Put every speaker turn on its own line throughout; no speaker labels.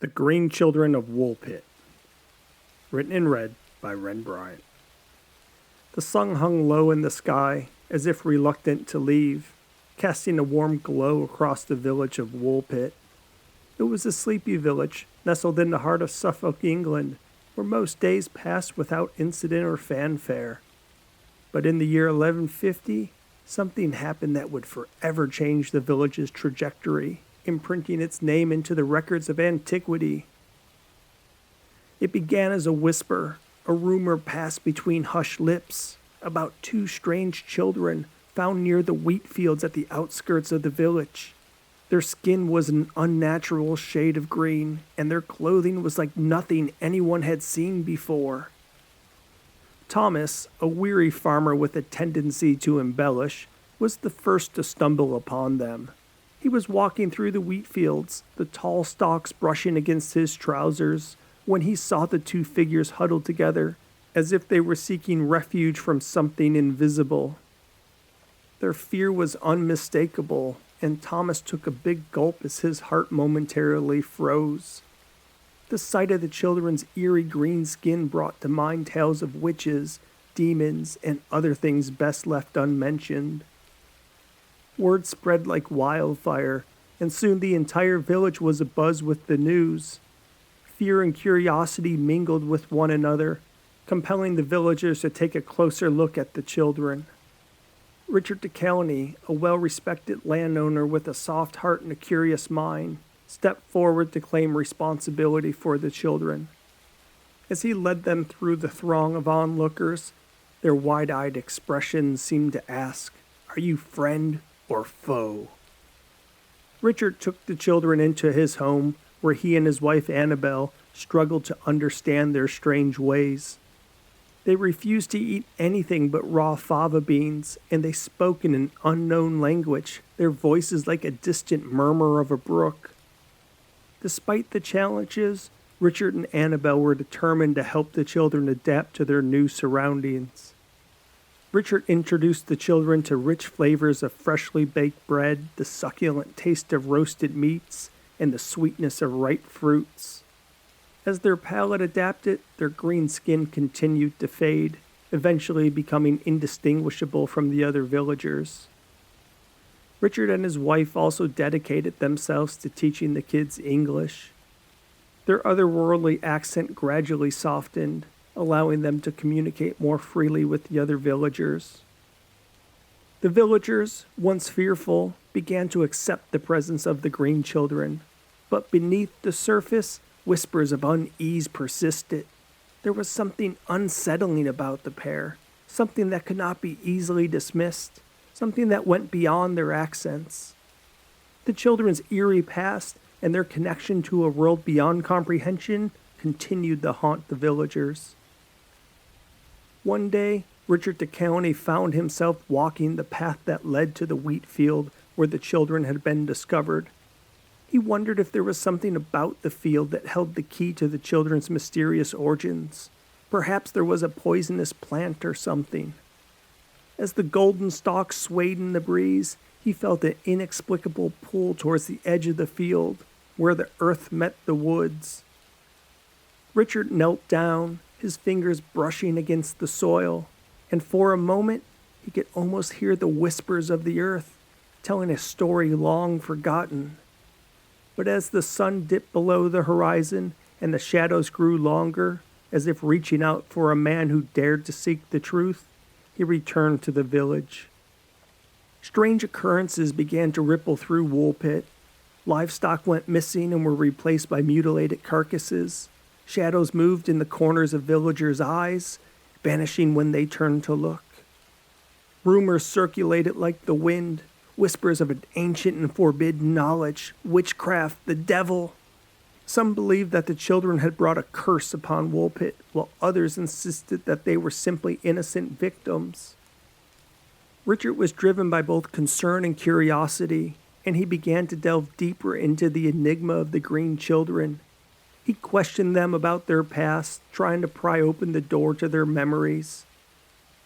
The Green Children of Woolpit. Written and read by Ren Bryant. The sun hung low in the sky, as if reluctant to leave, casting a warm glow across the village of Woolpit. It was a sleepy village, nestled in the heart of Suffolk, England, where most days passed without incident or fanfare. But in the year 1150, something happened that would forever change the village's trajectory, imprinting its name into the records of antiquity. It began as a whisper, a rumor passed between hushed lips, about two strange children found near the wheat fields at the outskirts of the village. Their skin was an unnatural shade of green, and their clothing was like nothing anyone had seen before. Thomas, a weary farmer with a tendency to embellish, was the first to stumble upon them. He was walking through the wheat fields, the tall stalks brushing against his trousers, when he saw the two figures huddled together, as if they were seeking refuge from something invisible. Their fear was unmistakable, and Thomas took a big gulp as his heart momentarily froze. The sight of the children's eerie green skin brought to mind tales of witches, demons, and other things best left unmentioned. Word spread like wildfire, and soon the entire village was abuzz with the news. Fear and curiosity mingled with one another, compelling the villagers to take a closer look at the children. Richard DeCowney, a well-respected landowner with a soft heart and a curious mind, stepped forward to claim responsibility for the children. As he led them through the throng of onlookers, their wide-eyed expressions seemed to ask, "Are you friend or foe?" Richard took the children into his home, where he and his wife Annabelle struggled to understand their strange ways. They refused to eat anything but raw fava beans, and they spoke in an unknown language, their voices like a distant murmur of a brook. Despite the challenges, Richard and Annabelle were determined to help the children adapt to their new surroundings. Richard introduced the children to rich flavors of freshly baked bread, the succulent taste of roasted meats, and the sweetness of ripe fruits. As their palate adapted, their green skin continued to fade, eventually becoming indistinguishable from the other villagers. Richard and his wife also dedicated themselves to teaching the kids English. Their otherworldly accent gradually softened, allowing them to communicate more freely with the other villagers. The villagers, once fearful, began to accept the presence of the green children, but beneath the surface, whispers of unease persisted. There was something unsettling about the pair, something that could not be easily dismissed, something that went beyond their accents. The children's eerie past and their connection to a world beyond comprehension continued to haunt the villagers. One day, Richard DeCowney found himself walking the path that led to the wheat field where the children had been discovered. He wondered if there was something about the field that held the key to the children's mysterious origins. Perhaps there was a poisonous plant or something. As the golden stalks swayed in the breeze, he felt an inexplicable pull towards the edge of the field, where the earth met the woods. Richard knelt down, his fingers brushing against the soil, and for a moment he could almost hear the whispers of the earth, telling a story long forgotten. But as the sun dipped below the horizon and the shadows grew longer, as if reaching out for a man who dared to seek the truth, he returned to the village. Strange occurrences began to ripple through Woolpit. Livestock went missing and were replaced by mutilated carcasses. Shadows moved in the corners of villagers' eyes, vanishing when they turned to look. Rumors circulated like the wind, whispers of an ancient and forbidden knowledge, witchcraft, the devil. Some believed that the children had brought a curse upon Woolpit, while others insisted that they were simply innocent victims. Richard was driven by both concern and curiosity, and he began to delve deeper into the enigma of the green children. He questioned them about their past, trying to pry open the door to their memories.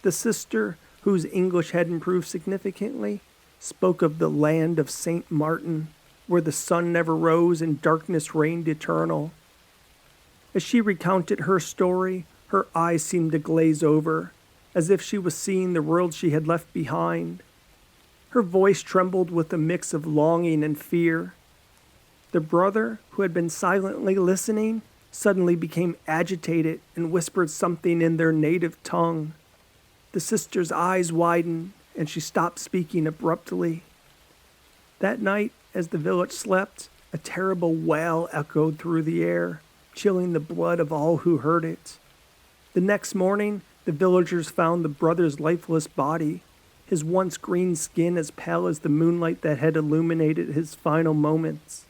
The sister, whose English had improved significantly, spoke of the land of St. Martin, where the sun never rose and darkness reigned eternal. As she recounted her story, her eyes seemed to glaze over, as if she was seeing the world she had left behind. Her voice trembled with a mix of longing and fear. The brother, who had been silently listening, suddenly became agitated and whispered something in their native tongue. The sister's eyes widened, and she stopped speaking abruptly. That night, as the village slept, a terrible wail echoed through the air, chilling the blood of all who heard it. The next morning, the villagers found the brother's lifeless body, his once green skin as pale as the moonlight that had illuminated his final moments.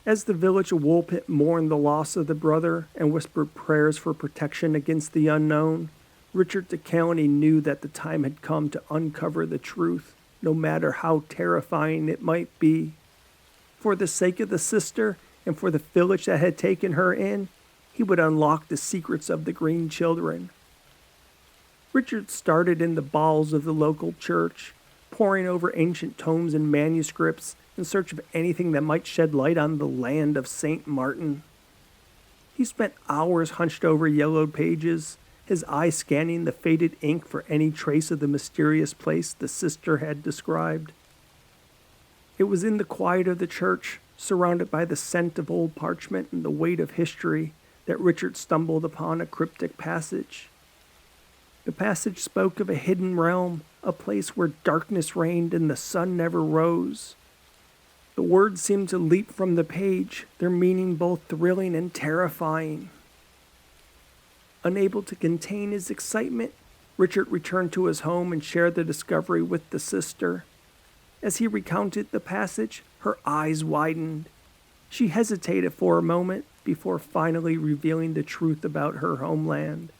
As the village of Woolpit mourned the loss of the brother and whispered prayers for protection against the unknown, Richard de County knew that the time had come to uncover the truth, no matter how terrifying it might be. For the sake of the sister and for the village that had taken her in, he would unlock the secrets of the Green Children. Richard started in the bowels of the local church, poring over ancient tomes and manuscripts in search of anything that might shed light on the land of St. Martin. He spent hours hunched over yellowed pages, his eye scanning the faded ink for any trace of the mysterious place the sister had described. It was in the quiet of the church, surrounded by the scent of old parchment and the weight of history, that Richard stumbled upon a cryptic passage. The passage spoke of a hidden realm, a place where darkness reigned and the sun never rose. The words seemed to leap from the page, their meaning both thrilling and terrifying. Unable to contain his excitement, Richard returned to his home and shared the discovery with the sister. As he recounted the passage, her eyes widened. She hesitated for a moment before finally revealing the truth about her homeland.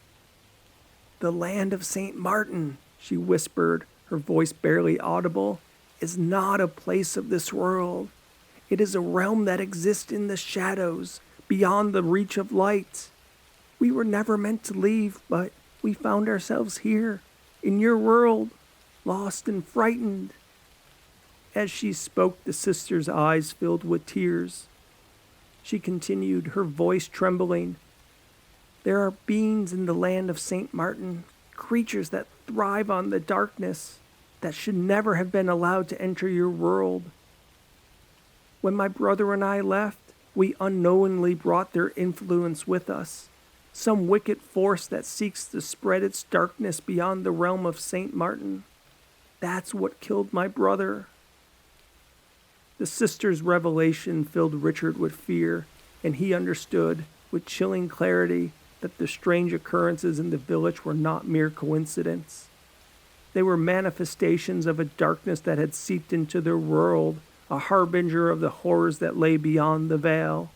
"The land of St. Martin," she whispered, her voice barely audible, "is not a place of this world. It is a realm that exists in the shadows, beyond the reach of light. We were never meant to leave, but we found ourselves here, in your world, lost and frightened." As she spoke, the sister's eyes filled with tears. She continued, her voice trembling. "There are beings in the land of St. Martin, creatures that thrive on the darkness, that should never have been allowed to enter your world. When my brother and I left, we unknowingly brought their influence with us, some wicked force that seeks to spread its darkness beyond the realm of St. Martin. That's what killed my brother." The sister's revelation filled Richard with fear, and he understood, with chilling clarity, that the strange occurrences in the village were not mere coincidence. They were manifestations of a darkness that had seeped into their world, a harbinger of the horrors that lay beyond the veil.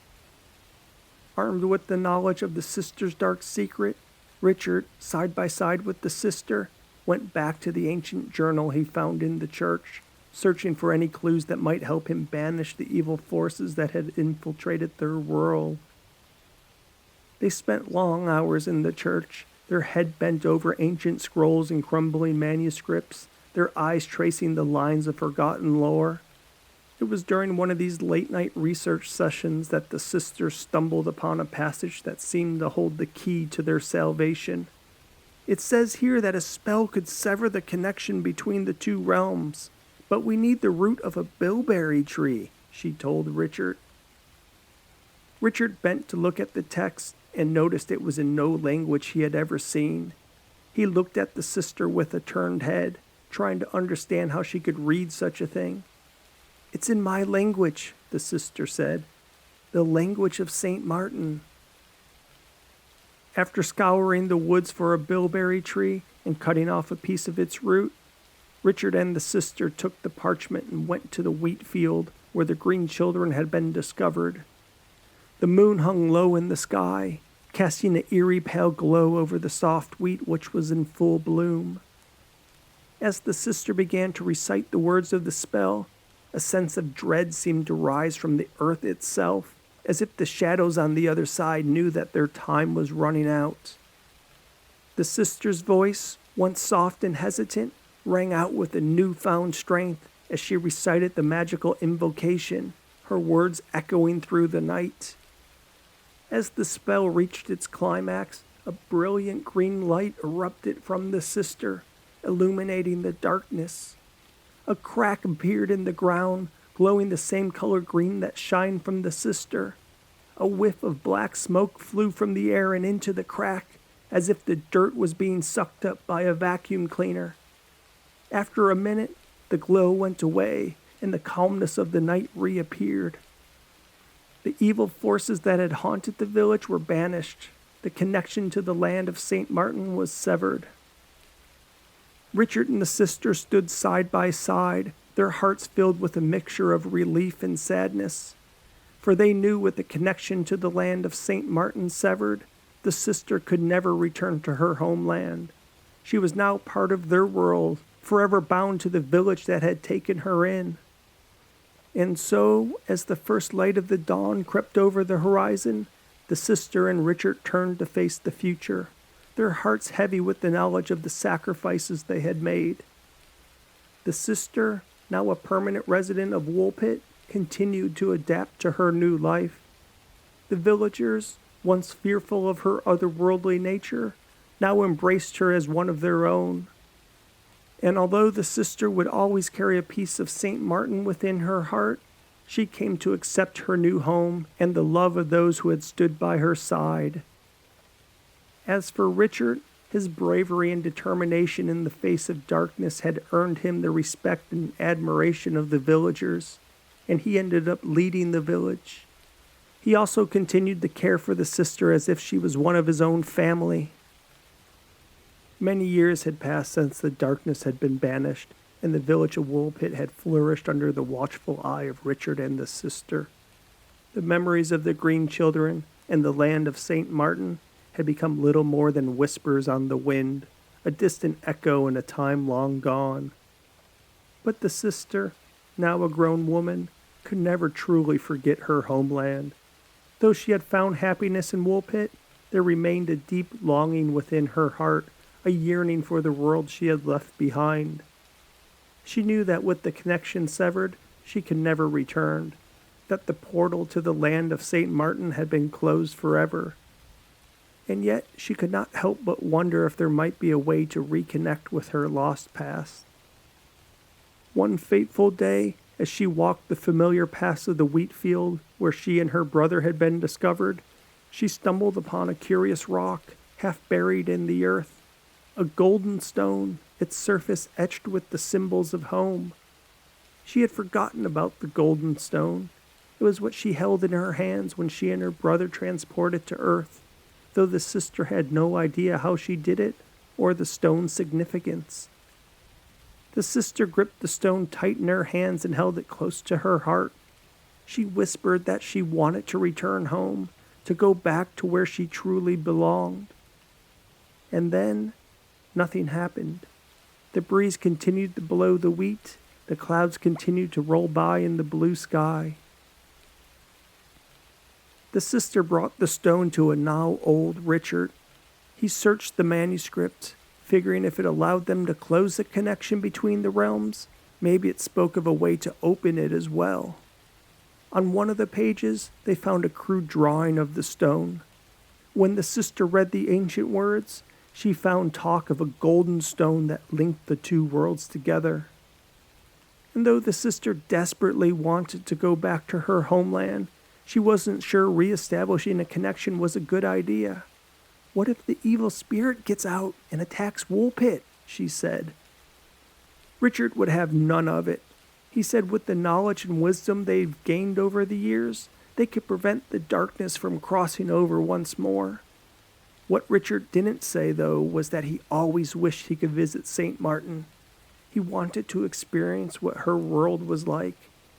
Armed with the knowledge of the sister's dark secret, Richard, side by side with the sister, went back to the ancient journal he found in the church, searching for any clues that might help him banish the evil forces that had infiltrated their world. They spent long hours in the church, their head bent over ancient scrolls and crumbling manuscripts, their eyes tracing the lines of forgotten lore. It was during one of these late-night research sessions that the sisters stumbled upon a passage that seemed to hold the key to their salvation. "It says here that a spell could sever the connection between the two realms, but we need the root of a bilberry tree," she told Richard. Richard bent to look at the text and noticed it was in no language he had ever seen. He looked at the sister with a turned head, trying to understand how she could read such a thing. "It's in my language," the sister said, "the language of St. Martin." After scouring the woods for a bilberry tree and cutting off a piece of its root, Richard and the sister took the parchment and went to the wheat field where the Green Children had been discovered. The moon hung low in the sky, casting an eerie pale glow over the soft wheat which was in full bloom. As the sister began to recite the words of the spell, a sense of dread seemed to rise from the earth itself, as if the shadows on the other side knew that their time was running out. The sister's voice, once soft and hesitant, rang out with a newfound strength, as she recited the magical invocation, her words echoing through the night. As the spell reached its climax, a brilliant green light erupted from the sister, illuminating the darkness. A crack appeared in the ground, glowing the same color green that shined from the sister. A whiff of black smoke flew from the air and into the crack, as if the dirt was being sucked up by a vacuum cleaner. After a minute, the glow went away, and the calmness of the night reappeared. The evil forces that had haunted the village were banished. The connection to the land of St. Martin was severed. Richard and the sister stood side by side, their hearts filled with a mixture of relief and sadness. For they knew with the connection to the land of St. Martin severed, the sister could never return to her homeland. She was now part of their world, forever bound to the village that had taken her in. And so, as the first light of the dawn crept over the horizon, the sister and Richard turned to face the future, their hearts heavy with the knowledge of the sacrifices they had made. The sister, now a permanent resident of Woolpit, continued to adapt to her new life. The villagers, once fearful of her otherworldly nature, now embraced her as one of their own. And although the sister would always carry a piece of St. Martin within her heart, she came to accept her new home and the love of those who had stood by her side. As for Richard, his bravery and determination in the face of darkness had earned him the respect and admiration of the villagers, and he ended up leading the village. He also continued to care for the sister as if she was one of his own family. Many years had passed since the darkness had been banished, and the village of Woolpit had flourished under the watchful eye of Richard and the sister. The memories of the Green Children and the land of St. Martin had become little more than whispers on the wind, a distant echo in a time long gone. But the sister, now a grown woman, could never truly forget her homeland. Though she had found happiness in Woolpit, there remained a deep longing within her heart, a yearning for the world she had left behind. She knew that with the connection severed, she could never return, that the portal to the land of St. Martin had been closed forever. And yet she could not help but wonder if there might be a way to reconnect with her lost past. One fateful day, as she walked the familiar paths of the wheat field where she and her brother had been discovered, she stumbled upon a curious rock, half buried in the earth. A golden stone, its surface etched with the symbols of home. She had forgotten about the golden stone. It was what she held in her hands when she and her brother transported to Earth, though the sister had no idea how she did it or the stone's significance. The sister gripped the stone tight in her hands and held it close to her heart. She whispered that she wanted to return home, to go back to where she truly belonged. And then, nothing happened. The breeze continued to blow the wheat. The clouds continued to roll by in the blue sky. The sister brought the stone to a now old Richard. He searched the manuscript, figuring if it allowed them to close the connection between the realms, maybe it spoke of a way to open it as well. On one of the pages, they found a crude drawing of the stone. When the sister read the ancient words, she found talk of a golden stone that linked the two worlds together. And though the sister desperately wanted to go back to her homeland, she wasn't sure re-establishing a connection was a good idea. What if the evil spirit gets out and attacks Woolpit? She said. Richard would have none of it. He said with the knowledge and wisdom they've gained over the years, they could prevent the darkness from crossing over once more. What Richard didn't say, though, was that he always wished he could visit St. Martin. He wanted to experience what her world was like,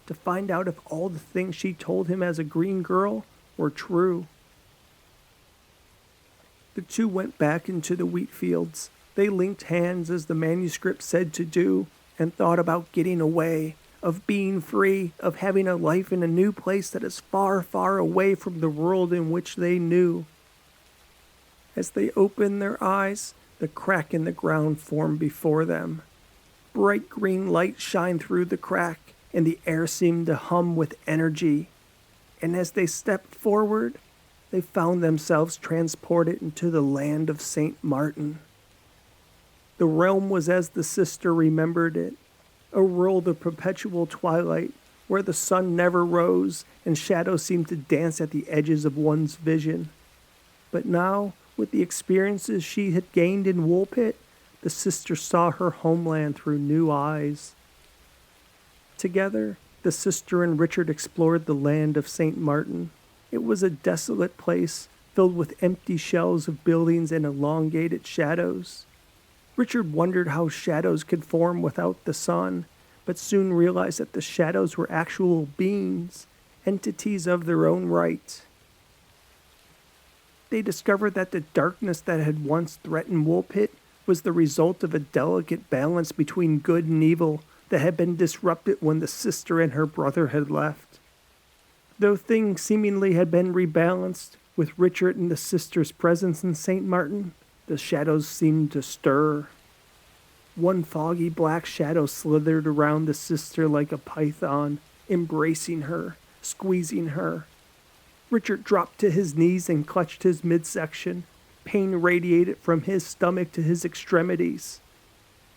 to find out if all the things she told him as a green girl were true. The two went back into the wheat fields. They linked hands as the manuscript said to do, and thought about getting away, of being free, of having a life in a new place that is far, far away from the world in which they knew. As they opened their eyes, the crack in the ground formed before them. Bright green light shined through the crack, and the air seemed to hum with energy. And as they stepped forward, they found themselves transported into the land of St. Martin. The realm was as the sister remembered it, a world of perpetual twilight, where the sun never rose and shadows seemed to dance at the edges of one's vision. But now, with the experiences she had gained in Woolpit, the sister saw her homeland through new eyes. Together, the sister and Richard explored the land of St. Martin. It was a desolate place, filled with empty shells of buildings and elongated shadows. Richard wondered how shadows could form without the sun, but soon realized that the shadows were actual beings, entities of their own right. They discovered that the darkness that had once threatened Woolpit was the result of a delicate balance between good and evil that had been disrupted when the sister and her brother had left. Though things seemingly had been rebalanced, with Richard and the sister's presence in St. Martin, the shadows seemed to stir. One foggy black shadow slithered around the sister like a python, embracing her, squeezing her. Richard dropped to his knees and clutched his midsection. Pain radiated from his stomach to his extremities.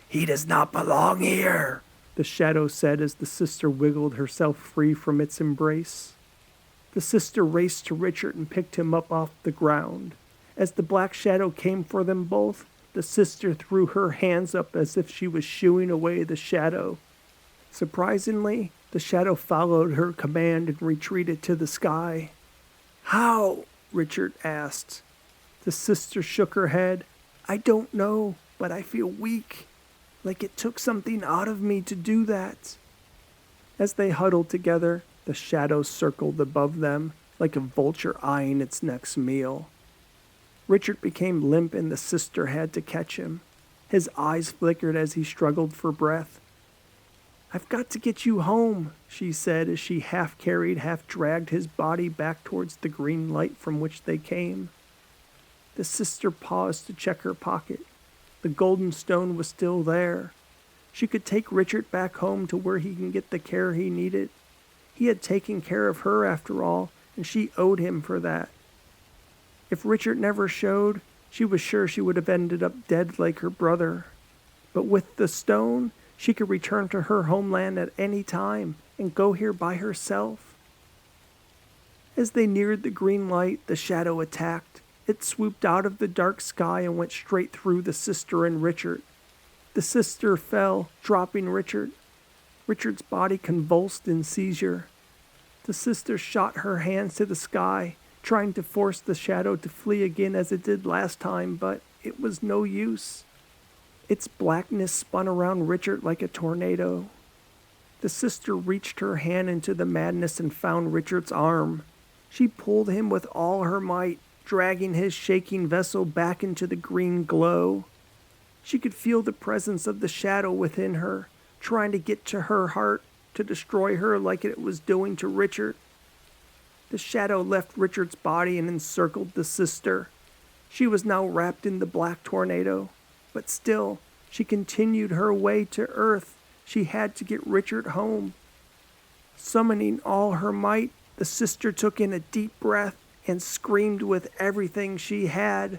"He does not belong here," the shadow said as the sister wiggled herself free from its embrace. The sister raced to Richard and picked him up off the ground. As the black shadow came for them both, the sister threw her hands up as if she was shooing away the shadow. Surprisingly, the shadow followed her command and retreated to the sky. "How?" Richard asked. The sister shook her head. "I don't know, but I feel weak, like it took something out of me to do that." As they huddled together, the shadow circled above them, like a vulture eyeing its next meal. Richard became limp and the sister had to catch him. His eyes flickered as he struggled for breath. "I've got to get you home," she said as she half carried, half dragged his body back towards the green light from which they came. The sister paused to check her pocket. The golden stone was still there. She could take Richard back home to where he can get the care he needed. He had taken care of her after all, and she owed him for that. If Richard never showed, she was sure she would have ended up dead like her brother. But with the stone, she could return to her homeland at any time and go here by herself. As they neared the green light, the shadow attacked. It swooped out of the dark sky and went straight through the sister and Richard. The sister fell, dropping Richard. Richard's body convulsed in seizure. The sister shot her hands to the sky, trying to force the shadow to flee again as it did last time, but it was no use. Its blackness spun around Richard like a tornado. The sister reached her hand into the madness and found Richard's arm. She pulled him with all her might, dragging his shaking vessel back into the green glow. She could feel the presence of the shadow within her, trying to get to her heart, to destroy her like it was doing to Richard. The shadow left Richard's body and encircled the sister. She was now wrapped in the black tornado, but still, she continued her way to Earth. She had to get Richard home. Summoning all her might, the sister took in a deep breath and screamed with everything she had.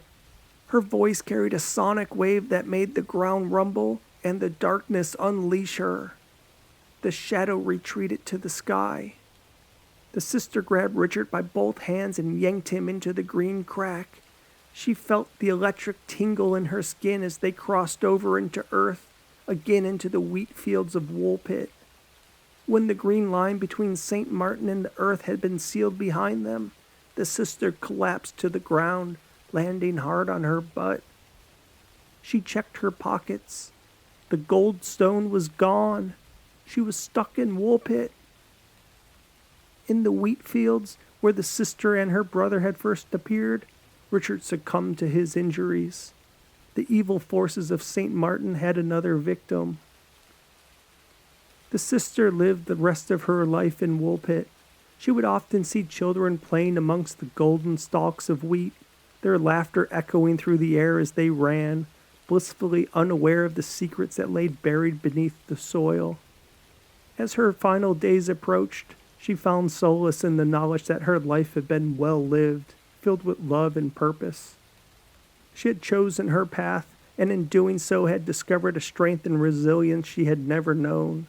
Her voice carried a sonic wave that made the ground rumble and the darkness unleash her. The shadow retreated to the sky. The sister grabbed Richard by both hands and yanked him into the green crack. She felt the electric tingle in her skin as they crossed over into Earth, again into the wheat fields of Woolpit. When the green line between St. Martin and the Earth had been sealed behind them, the sister collapsed to the ground, landing hard on her butt. She checked her pockets. The gold stone was gone. She was stuck in Woolpit. In the wheat fields, where the sister and her brother had first appeared, Richard succumbed to his injuries. The evil forces of St. Martin had another victim. The sister lived the rest of her life in Woolpit. She would often see children playing amongst the golden stalks of wheat, their laughter echoing through the air as they ran, blissfully unaware of the secrets that lay buried beneath the soil. As her final days approached, she found solace in the knowledge that her life had been well lived, filled with love and purpose. She had chosen her path, and in doing so had discovered a strength and resilience she had never known.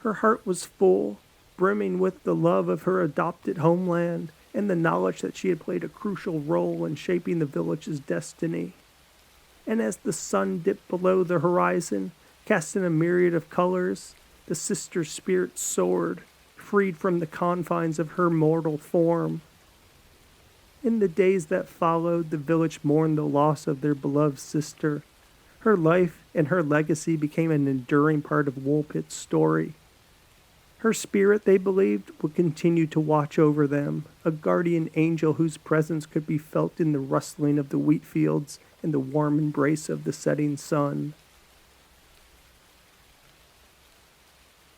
Her heart was full, brimming with the love of her adopted homeland and the knowledge that she had played a crucial role in shaping the village's destiny. And as the sun dipped below the horizon, casting a myriad of colors, the sister's spirit soared, freed from the confines of her mortal form. In the days that followed, the village mourned the loss of their beloved sister. Her life and her legacy became an enduring part of Woolpit's story. Her spirit, they believed, would continue to watch over them, a guardian angel whose presence could be felt in the rustling of the wheat fields and the warm embrace of the setting sun.